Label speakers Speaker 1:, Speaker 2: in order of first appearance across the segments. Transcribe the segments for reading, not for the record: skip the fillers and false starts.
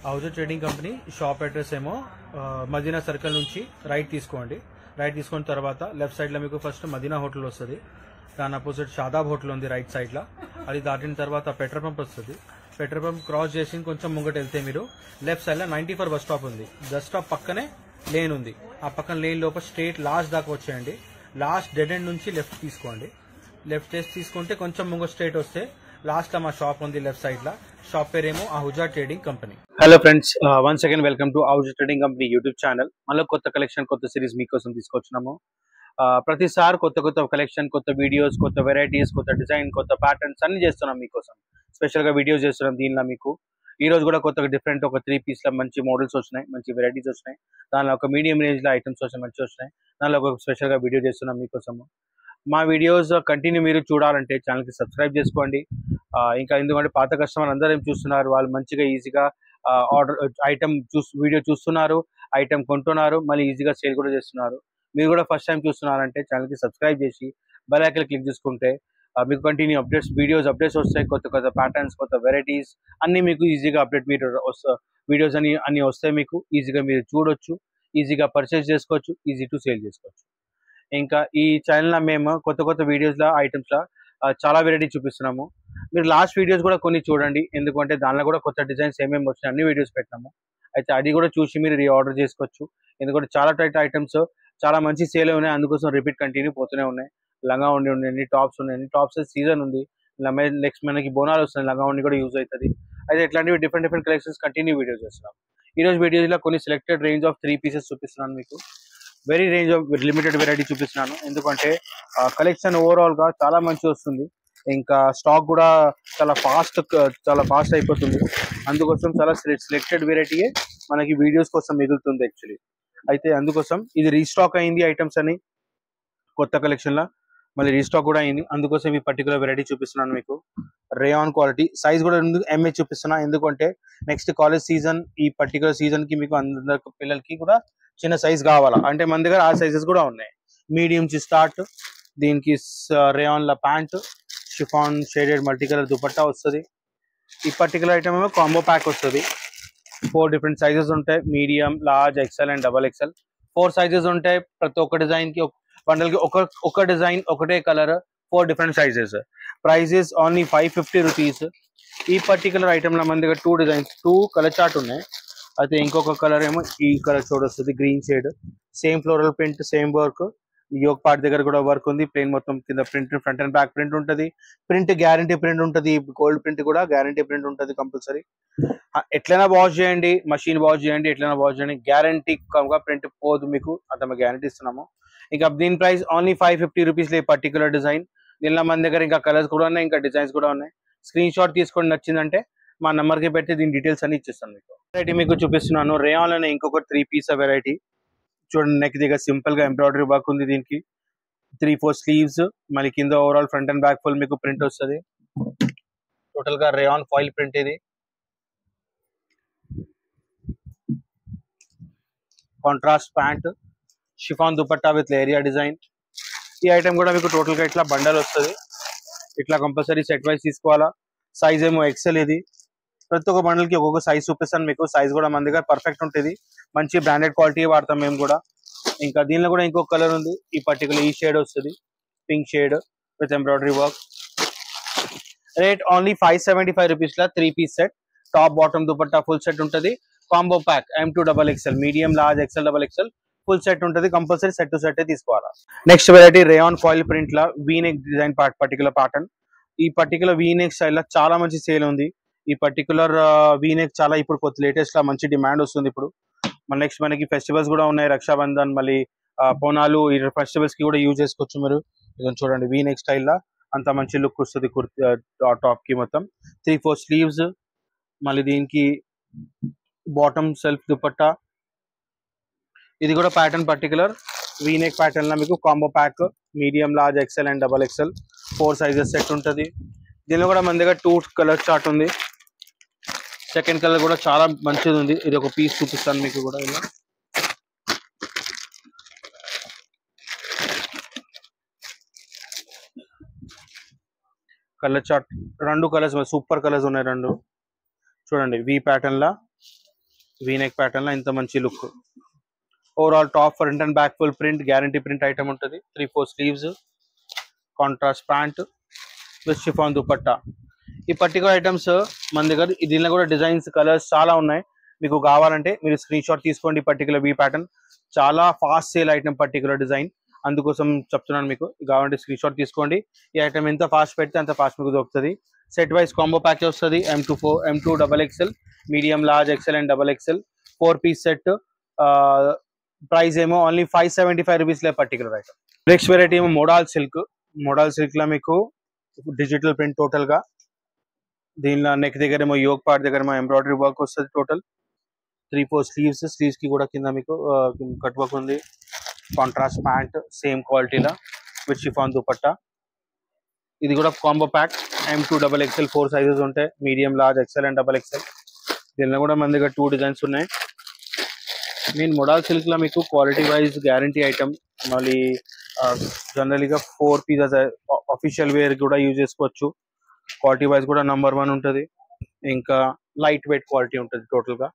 Speaker 1: హౌజర్ trading company shop address ఏమో Madina circle నుంచి right తీసుకోండి. రైట్ తీసుకున్న తర్వాత లెఫ్ట్ సైడ్ లో మీకు ఫస్ట్ మదీనా హోటల్ వస్తుంది. దాని అపోజిట్ షాదాబ్ హోటల్ ఉంది రైట్ సైడ్ లో. అది దాటిన తర్వాత పెట్రోల్ పంప్ వస్తుంది. పెట్రోల్ పంప్ క్రాస్ చేసి కొంచెం ముంగట వెళ్తే మీరు లెఫ్ట్ సైడ్ లో 94 బస్ స్టాప్ ఉంది. బస్ స్టాప్ పక్కనే లేన్ ఉంది. ఆ పక్కన లేన్ లోపల స్ట్రేట్ లాస్ట్ దాకా వచ్చేయండి. లాస్ట్ డెడ్ ఎండ్ నుంచి లెఫ్ట్ తీసుకోండి. లెఫ్ట్ తీసుకుంటే కొంచెం ముంగ స్ట్రేట్ వస్తే లాస్ట్ లో మా షాప్ ఉంది లెఫ్ట్ సైడ్ లో. షాప్ పేరేమో Ahuja trading company. Hello friends, once again welcome to Ahuja trading company YouTube channel. మళ్ళీ కొత్త కలెక్షన్, కొత్త సిరీస్ మీకోసం తీసుకొచ్చినాము. ప్రతిసారి కొత్త కొత్త కలెక్షన్, కొత్త వీడియోస్, కొత్త వెరైటీస్, కొత్త డిజైన్, కొత్త ప్యాటర్న్స్ అన్ని చేస్తున్నాం మీకోసం. స్పెషల్ గా వీడియోస్ చేస్తున్నాం దీనిలో మీకు. ఈ రోజు కూడా కొత్తగా డిఫరెంట్ ఒక 3 పీస్ లో మంచి మోడల్స్ వచ్చినాయి, మంచి వెరైటీస్ వచ్చినాయి. దానిలో ఒక మీడియం రేంజ్ లో ఐటమ్స్ వచ్చినాయి, మంచి వచ్చినాయి. దానిలో ఒక స్పెషల్ గా వీడియో చేస్తున్నాం మీకోసము. మా వీడియోస్ కంటిన్యూ మీరు చూడాలంటే ఛానల్ కి సబ్స్క్రైబ్ చేసుకోండి. ఇంకా ఎందుకంటే పాత కస్టమర్ అందరూ ఏం చూస్తున్నారు, వాళ్ళు మంచిగా ఈజీగా ఆర్డర్ ఐటమ్ వీడియో చూస్తున్నారు, ఐటమ్ కొంటున్నారు, మళ్ళీ ఈజీగా సేల్ కూడా చేస్తున్నారు. మీరు కూడా ఫస్ట్ టైం చూస్తున్నారంటే ఛానల్ కి సబ్స్క్రైబ్ చేసి బెల్ ఐకాన్ క్లిక్ చేసుకుంటే మీకు కంటిన్యూ అప్డేట్స్ వస్తాయి. కొత్త కొత్త ప్యాటర్న్స్, కొత్త వెరైటీస్ అన్ని మీకు ఈజీగా అప్డేట్ మీరు వీడియోస్ అన్ని వస్తాయి. మీకు ఈజీగా మీరు చూడొచ్చు, ఈజీగా పర్చేస్ చేసుకోవచ్చు, ఈజీ టు సేల్ చేసుకోవచ్చు. ఇంకా ఈ ఛానల్ మేము కొత్త కొత్త వీడియోస్ లా ఐటమ్స్ లా చాలా వెరైటీ చూపిస్తున్నాము. మీరు లాస్ట్ వీడియోస్ కూడా కొన్ని చూడండి, ఎందుకంటే దానిలో కూడా కొత్త డిజైన్స్ ఏమేమి వచ్చినాయి అన్ని వీడియోస్ పెట్టినాము. అయితే అది కూడా చూసి మీరు రీఆర్డర్ చేసుకోవచ్చు. ఎందుకంటే చాలా టైట్ ఐటమ్స్ చాలా మంచి సేల్ ఉన్నాయి, అందుకోసం రిపీట్ కంటిన్యూ పోతూనే ఉన్నాయి. లంగా ఉండి ఉన్నాయి, టాప్స్ ఉన్నాయి. టాప్స్ సీజన్ ఉంది, నెక్స్ట్ మనకి బోనాలు వస్తున్నాయి, లంగా ఉండి కూడా యూజ్ అవుతుంది. అయితే ఇట్లాంటివి డిఫరెంట్ కలెక్షన్స్ కంటిన్యూ వీడియోస్ చేస్తున్నాం. ఈ రోజు వీడియోలో కొన్ని సెలెక్టెడ్ రేంజ్ ఆఫ్ 3 పీసెస్ చూపిస్తున్నాను మీకు. Very range of limited variety చూపిస్తున్నాను, ఎందుకంటే కలెక్షన్ ఓవరాల్ గా చాలా మంచి వస్తుంది. ఇంకా స్టాక్ కూడా చాలా ఫాస్ట్ అయిపోతుంది. అందుకోసం చాలా సెలెక్టెడ్ వెరైటీయే మనకి వీడియోస్ కోసం మిగులుతుంది యాక్చువల్లీ. అయితే అందుకోసం ఇది రీస్టాక్ అయింది ఐటమ్స్ అని కొత్త కలెక్షన్ లా మళ్ళీ రీస్టాక్ కూడా అయింది. అందుకోసం ఈ పర్టికులర్ వెరైటీ చూపిస్తున్నాను మీకు. రేయాన్ క్వాలిటీ సైజ్ కూడా ఎంఏ చూపిస్తున్నా, ఎందుకంటే నెక్స్ట్ కాలేజ్ సీజన్, ఈ పర్టికులర్ సీజన్ కి మీకు అందరి పిల్లలకి కూడా చిన్న సైజ్ కావాలా అంటే మన దగ్గర ఆ సైజెస్ కూడా ఉన్నాయి. మీడియం చి స్టార్ట్. దీనికి రేయాన్ ల pant, chiffon shaded multi colour dupatta వస్తుంది. ఈ పర్టికులర్ ఐటమ్ ఏమో కాంబో ప్యాక్ వస్తుంది. 4 డిఫరెంట్ సైజెస్ ఉంటాయి, medium, large, XL and double XL. 4 sizes ఉంటాయి. ప్రతి ఒక్క డిజైన్ కి బండల్ కి ఒక డిజైన్, ఒకటే colour, 4 different sizes. Prices only 550 rupees. ఈ పర్టికులర్ ఐటమ్ లో మన దగ్గర 2 డిజైన్స్, 2 కలర్ చార్ట్ ఉన్నాయి. అయితే ఇంకొక కలర్ ఏమో ఈ కలర్ షోడ్ వస్తుంది, green shade. Same floral print, same work. Yog part దగ్గర కూడా వర్క్ ఉంది. ప్లేన్ మొత్తం కింద print, front and back print ఉంటుంది. ప్రింట్ గ్యారంటీ ప్రింట్ ఉంటుంది. గోల్డ్ ప్రింట్ కూడా గ్యారంటీ ప్రింట్ ఉంటుంది కంపల్సరీ. ఎట్లైనా వాష్ చేయండి, మషిన్ వాష్ చేయండి, ఎట్లైనా వాష్ చేయండి, గ్యారంటీ ప్రింట్ పోదు మీకు, అంత మేము గ్యారంటీ ఇస్తున్నాము. ఇంకా దీని ప్రైస్ ఓన్లీ 550 రూపీస్. ఈ పర్టికులర్ డిజైన్ దీనిలో మన దగ్గర ఇంకా కలర్స్ కూడా ఉన్నాయి, ఇంకా డిజైన్స్ కూడా ఉన్నాయి. స్క్రీన్ షాట్ తీసుకొని నచ్చిందంటే మా నెంబర్ కి పెట్టి దీని డీటెయిల్స్ అన్ని ఇచ్చేస్తాను మీకు. వెరైటీ మీకు చూపిస్తున్నాను. రేయాన్ అనే ఇంకొక 3 పీస్ వెరైటీ చూడండి. నెక్ దగ్గర సింపుల్ గా ఎంబ్రాయిడరీ వర్క్ ఉంది. దీనికి 3-4 స్లీవ్స్, మళ్ళీ కింద overall front and back full మీకు ప్రింట్ వస్తుంది. టోటల్ గా రేయాన్ ఫాయిల్ ప్రింట్ ఇది. Contrast pant, chiffon dupatta with area design. ఈ ఐటమ్ కూడా మీకు టోటల్ గా ఇట్లా బండల్ వస్తుంది. ఇట్లా కంపల్సరీ సెట్ వైజ్ తీసుకోవాలా. సైజ్ ఏమో ఎక్సెల్. ఇది ప్రతి ఒక్క బండల్ కి ఒక్కొక్క సైజ్ చూపిస్తాను మీకు. సైజ్ కూడా మన దగ్గర పర్ఫెక్ట్ ఉంటుంది. మంచి బ్రాండెడ్ క్వాలిటీ వాడతాం మేము కూడా. ఇంకా దీనిలో కూడా ఇంకొక కలర్ ఉంది. ఈ పర్టికులర్ ఈ షేడ్ వస్తుంది, pink shade with embroidery work. Rate only 575 rupees లా 3 piece set. Top bottom dupatta full set ఉంటుంది. Combo pack M2 double XL, medium, large, XL, double XL full set ఉంటుంది. కంపల్సరీ సెట్ టు సెట్ తీసుకోవాలా. Next variety rayon foil print లా V neck design particular pattern. ఈ particular V neck style లా చాలా మంచి sale ఉంది. ఈ పర్టికులర్ వీనెక్ చాలా ఇప్పుడు కొత్త లేటెస్ట్ లా మంచి డిమాండ్ వస్తుంది ఇప్పుడు. నెక్స్ట్ మనకి ఫెస్టివల్స్ కూడా ఉన్నాయి, రక్షాబంధన్, మళ్ళీ బోనాలు. ఈ ఫెస్టివల్స్ కి కూడా యూజ్ చేసుకోవచ్చు మీరు. ఇదని చూడండి, వీనెక్ స్టైల్ లా అంత మంచి లుక్ వస్తుంది కుర్తి టాప్ కి. మొత్తం 3-4 స్లీవ్స్, మళ్ళీ దీనికి బాటమ్ సెల్ఫ్ దుపట్టా. ఇది కూడా ప్యాటర్న్ పర్టికులర్ వీనెక్ ప్యాటర్న్ లా మీకు combo pack, medium, large, XL and double XL 4 sizes set ఉంటుంది. దీనిలో కూడా మన దగ్గర 2 కలర్ చార్ట్ ఉంది. సెకండ్ కలర్ కూడా చాలా మంచిది ఉంది. ఇది ఒక పీస్ చూపిస్తాను మీకు కూడా. ఇలా colour chart 2 colours super colours ఉన్నాయి 2. చూడండి, వి ప్యాటర్న్ లా వీనెక్ ప్యాటర్న్ లో ఇంత మంచి look. Overall top front and back full print guarantee print item ఉంటుంది. 3/4 sleeves, contrast pant with chiffon dupatta. ఈ పర్టికులర్ ఐటమ్స్ మన దగ్గర దీనిలో కూడా డిజైన్స్ కలర్స్ చాలా ఉన్నాయి. మీకు కావాలంటే మీరు స్క్రీన్ షాట్ తీసుకోండి. పర్టికులర్ వీ ప్యాటర్న్ చాలా fast sale item, particular design, అందుకోసం చెప్తున్నాను మీకు. కావాలంటే స్క్రీన్ షాట్ తీసుకోండి. ఈ ఐటమ్ ఎంత ఫాస్ట్ పెడితే అంత ఫాస్ట్ మీకు దొరుకుతుంది. సెట్ వైజ్ కాంబో ప్యాక్ వస్తుంది. M2 double XL, medium, large, XL and double XL 4 piece set. Price ఏమో ఓన్లీ 575 రూపీస్ లే పర్టికులర్ ఐటమ్. నెక్స్ట్ వెరైటీ ఏమో మోడాల్ సిల్క్. మోడాల్ సిల్క్ లో మీకు డిజిటల్ ప్రింట్ టోటల్ గా. దీనిలో నెక్ దగ్గర ఏమో యోగ్ పార్ట్ దగ్గర ఏమో ఎంబ్రాయిడరీ వర్క్ వస్తుంది. Total 3/4 sleeves. స్లీవ్స్ కి కూడా కింద మీకు కట్ వర్క్ ఉంది. కాంట్రాస్ట్ ప్యాంట్ సేమ్ క్వాలిటీలో విత్ షిఫాన్ దుపట్టా. ఇది కూడా combo pack. M2 double XL 4 sizes ఉంటాయి. Medium, large, XL and double XL. దీనిలో కూడా మన దగ్గర 2 డిజైన్స్ ఉన్నాయి. నేను మోడాల్ సిల్క్ లో మీకు క్వాలిటీ వైజ్ గ్యారంటీ ఐటమ్. మళ్ళీ జనరల్గా 4 పీసెస్ అఫీషియల్ వేర్ కూడా యూజ్ చేసుకోవచ్చు. క్వాలిటీ వైజ్ కూడా నంబర్ 1 ఉంటుంది. ఇంకా లైట్ వెయిట్ క్వాలిటీ ఉంటుంది. టోటల్ గా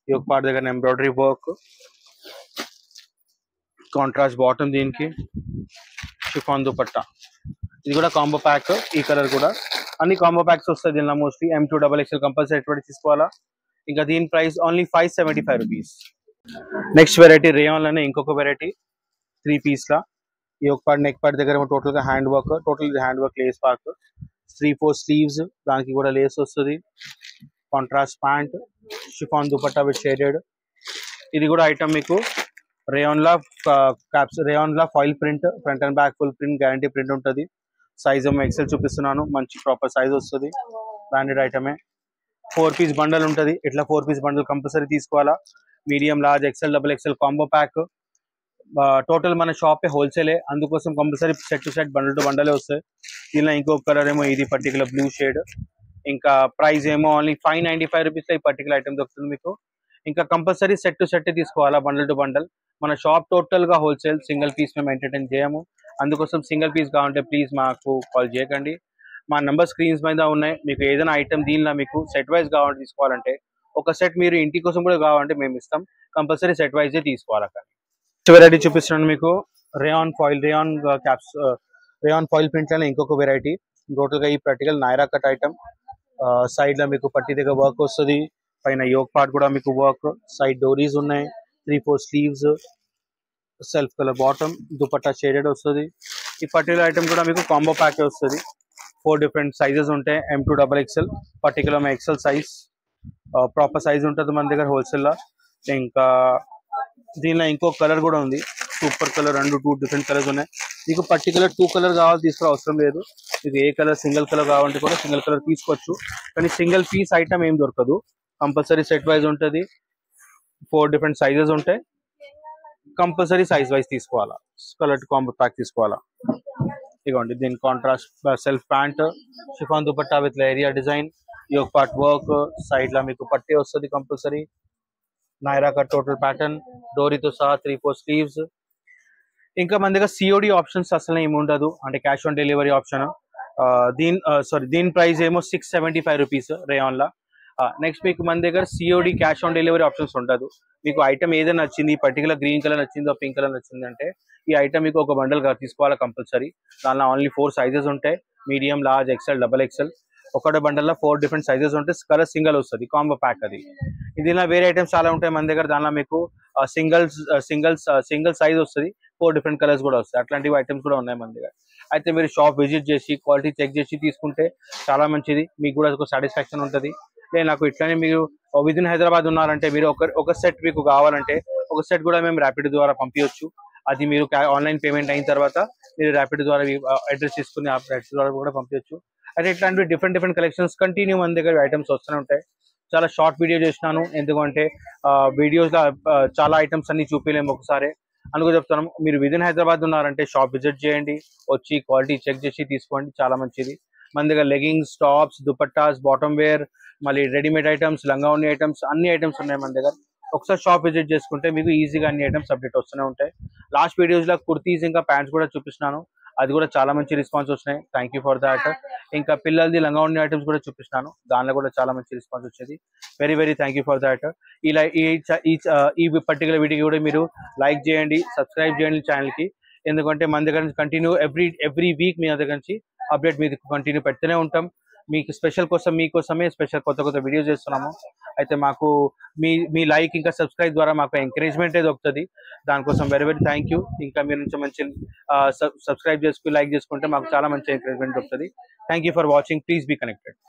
Speaker 1: యోగ్ పార్ట్ దగ్గర ఎంబ్రాయిడరీ వర్క్, కాంట్రాస్ట్ బాటమ్, దీనికి షిఫాన్ దుపట్టా. ఇది కూడా కాంబో ప్యాక్. ఈ కలర్ కూడా అన్ని కాంబో ప్యాక్స్ వస్తాయి దీనిలో mostly. M2 double XL compulsory ఎటువంటి తీసుకోవాలా. ఇంకా దీని price only 575 rupees. Next variety rayon లోనే ఇంకొక వెరైటీ 3 పీస్ లా. యోగ్ పార్ట్ నెక్ పార్ట్ దగ్గర టోటల్ గా hand work, total hand work, lace park, 3/4 sleeves, దానికి కూడా లేస్ వస్తుంది. Contrast pant, chiffon dupatta with shaded. ఇది కూడా ఐటమ్ మీకు రేయాన్ లా foil print, front and back full print guarantee print ఉంటుంది. సైజ్ ఏమో ఎక్సెల్ చూపిస్తున్నాను. మంచి ప్రాపర్ సైజ్ వస్తుంది. బ్రాండెడ్ ఐటమే. 4 పీస్ బండల్ ఉంటుంది. ఇట్లా 4 పీస్ బండల్ కంపల్సరీ తీసుకోవాలా. Medium, large, XL, double XL combo pack. Total మన షాపే హోల్సేలే, అందుకోసం compulsory set to set, bundle to బండలే వస్తాయి. దీనిలో ఇంకొక కలర్ ఏమో ఇది పర్టికులర్ బ్లూ షేడ్. ఇంకా ప్రైస్ ఏమో ఓన్లీ 595 రూపీస్ ఈ పర్టికులర్ ఐటమ్ దొరుకుతుంది మీకు. ఇంకా కంపల్సరీ సెట్ టు సెట్ తీసుకోవాలా, బండల్ టు బండల్. మన షాప్ టోటల్ గా హోల్సేల్, సింగిల్ పీస్ మేము ఎంటర్టైన్ చేయము. అందుకోసం సింగిల్ పీస్ కావాలంటే ప్లీజ్ మాకు కాల్ చేయకండి. మా నంబర్ స్క్రీన్స్ మీద ఉన్నాయి. మీకు ఏదైనా ఐటమ్ దీనిలో మీకు సెట్ వైజ్ కావాలంటే తీసుకోవాలంటే, ఒక సెట్ మీరు ఇంటి కోసం కూడా కావాలంటే మేము ఇస్తాం. కంపల్సరీ సెట్ వైజే తీసుకోవాలి. కానీ వెరైటీ చూపిస్తున్నాను మీకు. రేయాన్ ఫాయిల్ ప్రింట్ లోనే ఇంకొక వెరైటీ. టోటల్ గా ఈ particular Naira cut item. Side లో మీకు పట్టి దగ్గర వర్క్ వస్తుంది. పైన యోగ్ పార్ట్ కూడా మీకు వర్క్. సైడ్ డోరీస్ ఉన్నాయి. 3/4 sleeves, self colour bottom, dupatta shaded వస్తుంది. ఈ పర్టికులర్ ఐటమ్ కూడా మీకు కాంబో ప్యాక్ వస్తుంది. 4 డిఫరెంట్ సైజెస్ ఉంటాయి. M2 double XL, particular XL size, proper size ఉంటుంది మన దగ్గర హోల్సేల్. ఇంకా దీనిలో ఇంకో కలర్ కూడా ఉంది. Super colour. 2 డిఫరెంట్ కలర్స్ ఉన్నాయి. మీకు పర్టికులర్ 2 కలర్ కావాలి తీసుకోవడం అవసరం లేదు. మీకు ఏ కలర్ సింగిల్ కలర్ కావాలంటే కూడా సింగిల్ కలర్ తీసుకోవచ్చు. కానీ సింగిల్ పీస్ ఐటమ్ ఏం దొరకదు. కంపల్సరీ సెట్ వైజ్ ఉంటుంది. 4 డిఫరెంట్ సైజెస్ ఉంటాయి. కంపల్సరీ సైజ్ వైజ్ తీసుకోవాలా. కలర్ కాంబో ప్యాక్ తీసుకోవాలా. ఇదిగోండి దీని contrast self pant, chiffon dupatta with area design, yoke part work, side లా మీకు పట్టీ వస్తుంది compulsory. Naira cut total pattern, డోరీతో సహా 3/4 స్లీవ్స్. ఇంకా మన దగ్గర COD ఆప్షన్స్ అసలు ఏమి ఉండదు, అంటే క్యాష్ ఆన్ డెలివరీ ఆప్షన్. దీని ప్రైస్ ఏమో 675 రూపీస్ రేయాన్ లా. నెక్స్ట్ మీకు మన దగ్గర COD cash on delivery options ఉండదు. మీకు ఐటమ్ ఏదైనా నచ్చింది, పర్టికులర్ గ్రీన్ కలర్ నచ్చిందో పింక్ కలర్ నచ్చింది అంటే ఈ ఐటమ్ మీకు ఒక బండల్ తీసుకోవాలా కంపల్సరీ. దానిలో ఓన్లీ 4 సైజెస్ ఉంటాయి. Medium, large, XL, double XL. ఒకటే బండల్లో 4 డిఫరెంట్ సైజెస్ ఉంటాయి. కలర్ సింగల్ వస్తుంది. కాంబో ప్యాక్ అది. ఇదిలా వేరే ఐటమ్స్ చాలా ఉంటాయి మన దగ్గర. దానిలో మీకు సింగిల్ సైజ్ వస్తుంది. 4 డిఫరెంట్ కలర్స్ కూడా వస్తాయి. అట్లాంటివి ఐటమ్స్ కూడా ఉన్నాయి మన దగ్గర. అయితే మీరు షాప్ విజిట్ చేసి క్వాలిటీ చెక్ చేసి తీసుకుంటే చాలా మంచిది. మీకు కూడా ఒక సాటిస్ఫాక్షన్ ఉంటుంది. లేదు నాకు ఇట్లానే మీరు విదిన్ హైదరాబాద్ ఉన్నారంటే మీరు ఒక సెట్ మీకు కావాలంటే ఒక సెట్ కూడా మేము ర్యాపిడ్ ద్వారా పంపించవచ్చు. అది మీరు ఆన్లైన్ పేమెంట్ అయిన తర్వాత మీరు ర్యాపిడ్ ద్వారా అడ్రస్ తీసుకుని ఆ ర్యాపిడ్ ద్వారా కూడా పంపించవచ్చు. అయితే ఇట్లాంటివి డిఫరెంట్ కలెక్షన్స్ కంటిన్యూ మన దగ్గర ఐటమ్స్ వస్తూనే ఉంటాయి. చాలా షార్ట్ వీడియో చేసినాను, ఎందుకంటే వీడియోస్లో చాలా ఐటమ్స్ అన్ని చూపించలేము ఒకసారి. అందుకు చెప్తాను, మీరు విదిన్ హైదరాబాద్ ఉన్నారంటే షాప్ విజిట్ చేయండి, వచ్చి క్వాలిటీ చెక్ చేసి తీసుకోండి, చాలా మంచిది. మన దగ్గర leggings, tops, dupattas, bottom wear, మళ్ళీ రెడీమేడ్ ఐటమ్స్, లంగావోని ఐటమ్స్, అన్ని ఐటమ్స్ ఉన్నాయి మన దగ్గర. ఒకసారి షాప్ విజిట్ చేసుకుంటే మీకు ఈజీగా అన్ని ఐటమ్స్ అప్డేట్ వస్తూనే ఉంటాయి. లాస్ట్ వీడియోస్లో కుర్తీస్ ఇంకా ప్యాంట్స్ కూడా చూపిస్తున్నాను. అది కూడా చాలా మంచి రెస్పాన్స్ వచ్చినాయి. Thank you for that. ఇంకా పిల్లలది లంగా ఉండే ఐటమ్స్ కూడా చూపిస్తాను, దానిలో కూడా చాలా మంచి రెస్పాన్స్ వచ్చేది. Very very thank you for that. ఇలా ఈ పర్టికులర్ వీడియో కూడా మీరు లైక్ చేయండి, సబ్స్క్రైబ్ చేయండి ఛానల్కి. ఎందుకంటే మన దగ్గర నుంచి కంటిన్యూ ఎవ్రీ వీక్ మీ దగ్గర నుంచి అప్డేట్ మీద కంటిన్యూ పెడుతూనే ఉంటాం. మీకు స్పెషల్ కోసం మీకోసమే స్పెషల్ కొత్త వీడియోస్ చేస్తున్నాము. అయితే మాకు మీ లైక్ ఇంకా సబ్స్క్రైబ్ ద్వారా మాకు ఎంకరేజ్మెంట్ దొరుకుతుంది. దానికోసం వెరీ వెరీ థ్యాంక్ యూ. ఇంకా మీరు నుంచి మంచి సబ్స్క్రైబ్ చేసుకుని లైక్ చేసుకుంటే మాకు చాలా మంచి ఎంకరేజ్మెంట్ దొరుకుతుంది. Thank you for watching. Please be connected.